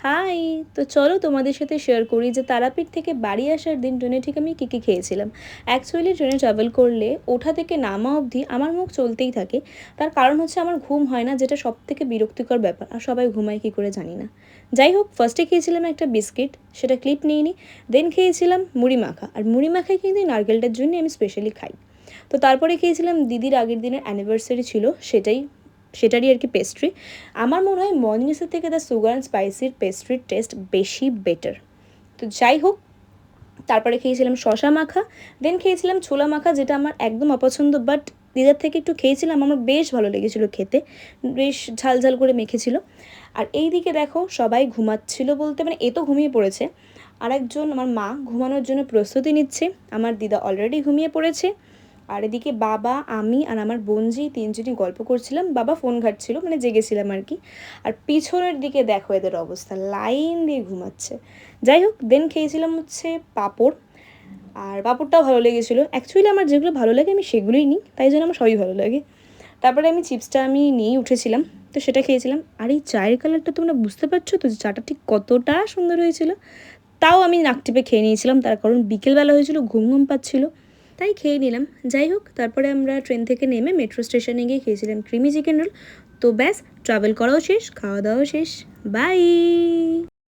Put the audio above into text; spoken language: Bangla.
হাই! তো চলো তোমাদের সাথে শেয়ার করি যে তারাপীঠ থেকে বাড়ি আসার দিন ট্রেনে ঠিক আমি কী কী খেয়েছিলাম। অ্যাকচুয়ালি ট্রেনে ট্রাভেল করলে ওঠা থেকে নামা অবধি আমার মুখ চলতেই থাকে। তার কারণ হচ্ছে আমার ঘুম হয় না, যেটা সবথেকে বিরক্তিকর ব্যাপার। আর সবাই ঘুমায় কী করে জানি না। যাই হোক, ফার্স্টে খেয়েছিলাম একটা বিস্কিট, সেটা ক্লিপ নিইনি। দেন খেয়েছিলাম মুড়ি মাখা, আর মুড়ি মাখায় কিন্তু এই নারকেলটার জন্যই আমি স্পেশালি খাই। তো তারপরে খেয়েছিলাম দিদির আগের দিনের অ্যানিভার্সারি ছিল, সেটারই আর কি পেস্ট্রি। আমার মনে হয় মর্নিংসের থেকে দ্য সুগার অ্যান্ড স্পাইসির পেস্ট্রির টেস্ট বেশি বেটার। তো যাই হোক, তারপরে খেয়েছিলাম শশা মাখা। দেন খেয়েছিলাম ছোলা মাখা, যেটা আমার একদম অপছন্দ, বাট দিদার থেকে একটু খেয়েছিলাম, আমার বেশ ভালো লেগেছিলো খেতে। বেশ ঝাল ঝাল করে মেখেছিল। আর এই দিকে দেখো, সবাই ঘুমাচ্ছিল বলতে মানে এ তো ঘুমিয়ে পড়েছে, আরেকজন আমার মা ঘুমানোর জন্য প্রস্তুতি নিচ্ছে। আমার দিদা অলরেডি ঘুমিয়ে পড়েছে। আর এদিকে বাবা, আমি আর আমার বোনজি তিনজনই গল্প করছিলাম। বাবা ফোন ঘাঁটছিল, মানে জেগেছিলাম আর কি। আর পিছনের দিকে দেখো এদের অবস্থা, লাইন দিয়ে ঘুমাচ্ছে। যাই হোক, দেন খেয়েছিলাম হচ্ছে পাঁপড়। আর পাঁপড়টাও ভালো লেগেছিলো। অ্যাকচুয়ালি আমার যেগুলো ভালো লাগে আমি সেগুলোই নিই, তাই জন্য আমার সবই ভালো লাগে। তারপরে আমি চিপসটা নিয়েই উঠেছিলাম, তো সেটা খেয়েছিলাম। আর এই চায়ের কালারটা তোমরা বুঝতে পারছো তো, যে চাটা ঠিক কতটা সুন্দর হয়েছিল। তাও আমি নাক টিপে খেয়ে নিয়েছিলাম, তার কারণ বিকেলবেলা হয়েছিল, ঘুম ঘুম পাচ্ছিলো, তাই খেয়ে নিলাম। যাই হোক, তারপরে আমরা ট্রেন থেকে নেমে মেট্রো স্টেশনে গিয়ে খেয়েছিলাম ক্রিমি চিকেন রোল। তো ব্যাস, ট্রাভেল করাও শেষ, খাওয়া দাওয়াও শেষ। বাই।